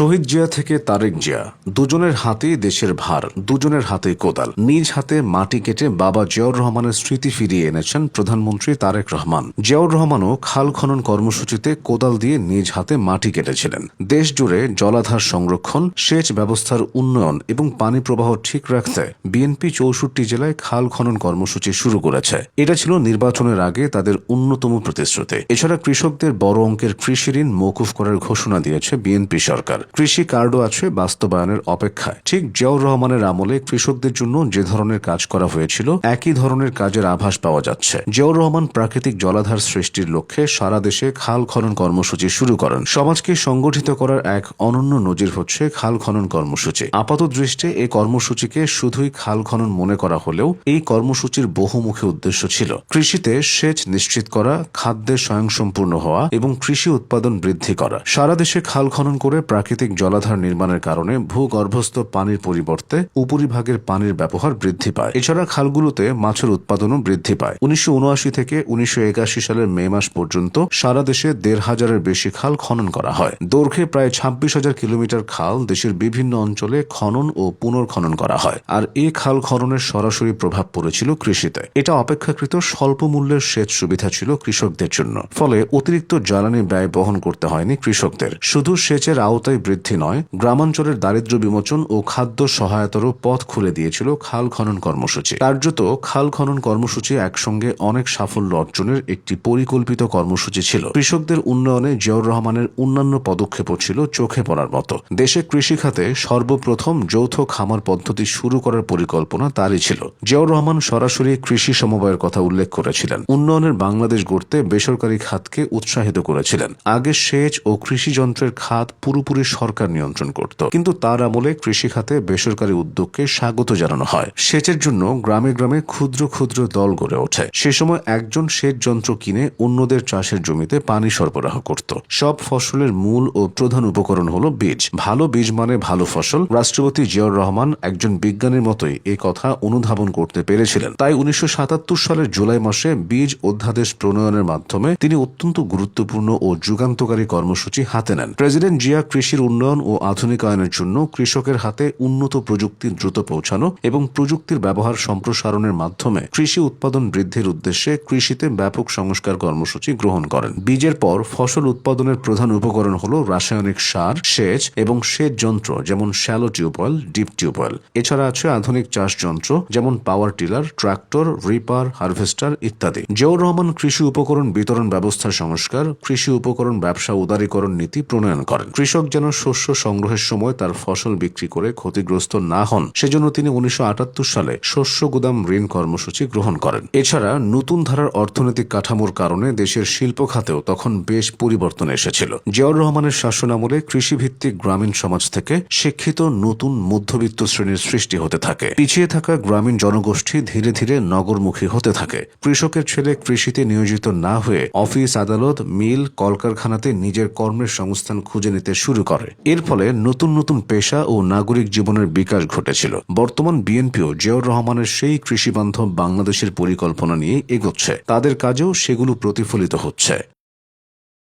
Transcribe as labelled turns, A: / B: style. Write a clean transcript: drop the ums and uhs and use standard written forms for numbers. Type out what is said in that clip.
A: শহীদ জিয়া থেকে তারেক জিয়া, দুজনের হাতেই দেশের ভার, দুজনের হাতেই কোদাল। নিজ হাতে মাটি কেটে বাবা জিয়াউর রহমানের স্মৃতি ফিরিয়ে এনেছেন প্রধানমন্ত্রী তারেক রহমান। জিয়াউর রহমানও খাল খনন কর্মসূচিতে কোদাল দিয়ে নিজ হাতে মাটি কেটেছিলেন। দেশ জুড়ে জলাধার সংরক্ষণ, সেচ ব্যবস্থার উন্নয়ন এবং পানি প্রবাহ ঠিক রাখতে বিএনপি ৬৪ জেলায় খাল খনন কর্মসূচি শুরু করেছে। এটা ছিল নির্বাচনের আগে তাদের অন্যতম প্রতিশ্রুতি। এছাড়া কৃষকদের বড় অঙ্কের কৃষি ঋণ মওকুফ করার ঘোষণা দিয়েছে বিএনপি সরকার। কৃষি কার্ডও আছে বাস্তবায়নের অপেক্ষায়। ঠিক জিয়াউর রহমানের আমলে কৃষকদের জন্য যে ধরনের কাজ করা হয়েছিল, একই ধরনের কাজের আভাস পাওয়া যাচ্ছে। জিয়াউর রহমান প্রাকৃতিক জলাধার সৃষ্টির লক্ষ্যে সারা দেশে খাল খনন কর্মসূচি শুরু করেন। সমাজকে সংগঠিত করার এক অনন্য নজির হচ্ছে খাল খনন কর্মসূচি। আপাত দৃষ্টে এই কর্মসূচিকে শুধুই খাল খনন মনে করা হলেও এই কর্মসূচির বহুমুখী উদ্দেশ্য ছিল কৃষিতে সেচ নিশ্চিত করা, খাদ্যে স্বয়ংসম্পূর্ণ হওয়া এবং কৃষি উৎপাদন বৃদ্ধি করা। সারা দেশে খাল খনন করে প্রাকৃতিক জলাধার নির্মাণের কারণে ভূগর্ভস্থ পানির পরিবর্তে উপরিভাগের পানির ব্যবহার বৃদ্ধি পায়। এছাড়া খালগুলোতে মাছের উৎপাদনও বৃদ্ধি পায়। ১৯৭৯ থেকে ১৯৮১ সালের মে মাস পর্যন্ত সারা দেশে ১৫০০-এর বেশি খাল খনন করা হয়। দৈর্ঘ্যে প্রায় ২৬,০০০ কিলোমিটার খাল দেশের বিভিন্ন অঞ্চলে খনন ও পুনর্খনন করা হয়। আর এই খাল খননের সরাসরি প্রভাব পড়েছিল কৃষিতে। এটা অপেক্ষাকৃত স্বল্প মূল্যের সেচ সুবিধা ছিল কৃষকদের জন্য। ফলে অতিরিক্ত জ্বালানি ব্যয় বহন করতে হয়নি কৃষকদের। শুধু সেচের আওতায় বৃদ্ধি নয়, গ্রামাঞ্চলের দারিদ্র্য বিমোচন ও খাদ্য সহায়তারও পথ খুলে দিয়েছিল খাল খনন কর্মসূচি। কার্যত খাল খনন কর্মসূচি একসঙ্গে অনেক সাফল্য অর্জনের একটি পরিকল্পিত কর্মসূচি ছিল। কৃষকদের উন্নয়নে জিয়াউর রহমানের অন্যান্য পদক্ষেপও ছিল চোখে পড়ার মতো। দেশে কৃষি খাতে সর্বপ্রথম যৌথ খামার পদ্ধতি শুরু করার পরিকল্পনা তারই ছিল। জিয়াউর রহমান সরাসরি কৃষি সমবায়ের কথা উল্লেখ করেছিলেন। উন্নয়নের বাংলাদেশ গড়তে বেসরকারি খাতকে উৎসাহিত করেছিলেন। আগে সেচ ও কৃষি যন্ত্রের খাত পুরোপুরি সরকার নিয়ন্ত্রণ করত, কিন্তু তার আমলে কৃষি খাতে বেসরকারি উদ্যোগকে স্বাগত জানানো হয়। সেচের জন্য গ্রামে গ্রামে ক্ষুদ্র ক্ষুদ্র দল গড়ে ওঠে। সে সময় একজন সেচ যন্ত্র কিনে অন্যদের চাষের জমিতে পানি সরবরাহ করত। সব ফসলের মূল ও প্রধান উপকরণ হলো বীজ। ভালো বীজ মানে ভালো ফসল। রাষ্ট্রপতি জিয়াউর রহমান একজন বিজ্ঞানীর মতোই এ কথা অনুধাবন করতে পেরেছিলেন। তাই ১৯৭৭ সালের জুলাই মাসে বীজ অধ্যাদেশ প্রণয়নের মাধ্যমে তিনি অত্যন্ত গুরুত্বপূর্ণ ও যুগান্তকারী কর্মসূচি হাতে নেন। প্রেসিডেন্ট জিয়া কৃষির উন্নয়ন ও আধুনিকায়নের জন্য কৃষকের হাতে উন্নত প্রযুক্তি দ্রুত পৌঁছানো এবং প্রযুক্তির ব্যবহার সম্প্রসারণের মাধ্যমে কৃষি উৎপাদন বৃদ্ধির উদ্দেশ্যে কৃষিতে ব্যাপক সংস্কার কর্মসূচি গ্রহণ করেন। বীজের পর ফসল উৎপাদনের প্রধান উপকরণ হল রাসায়নিক সার, সেচ এবং সেচ যন্ত্র যেমন শ্যালো টিউবওয়েল, ডিপ টিউবওয়েল। এছাড়া আছে আধুনিক চাষ যন্ত্র যেমন power tiller, tractor, reaper, harvester ইত্যাদি। জিয়াউর রহমান কৃষি উপকরণ বিতরণ ব্যবস্থার সংস্কার, কৃষি উপকরণ ব্যবসা উদারীকরণ নীতি প্রণয়ন করেন। কৃষক যেন শস্য সংগ্রহের সময় তার ফসল বিক্রি করে ক্ষতিগ্রস্ত না হন, সেজন্য তিনি ১৯৭৮ সালে শস্য গুদাম ঋণ কর্মসূচি গ্রহণ করেন। এছাড়া নতুন ধারার অর্থনৈতিক কাঠামোর কারণে দেশের শিল্প খাতেও তখন বেশ পরিবর্তন এসেছিল। জিয়াউর রহমানের শাসনামলে কৃষিভিত্তিক গ্রামীণ সমাজ থেকে শিক্ষিত নতুন মধ্যবিত্ত শ্রেণীর সৃষ্টি হতে থাকে। পিছিয়ে থাকা গ্রামীণ জনগোষ্ঠী ধীরে ধীরে নগরমুখী হতে থাকে। কৃষকের ছেলে কৃষিতে নিয়োজিত না হয়ে অফিস, আদালত, মিল, কলকারখানাতে নিজের কর্মের সংস্থান খুঁজে নিতে শুরু করে। এর ফলে নতুন নতুন পেশা ও নাগরিক জীবনের বিকাশ ঘটেছিল। বর্তমান বিএনপিও জিয়াউর রহমানের সেই কৃষিবান্ধব বাংলাদেশের পরিকল্পনা নিয়ে এগোচ্ছে। তাদের কাজেও সেগুলো প্রতিফলিত হচ্ছে।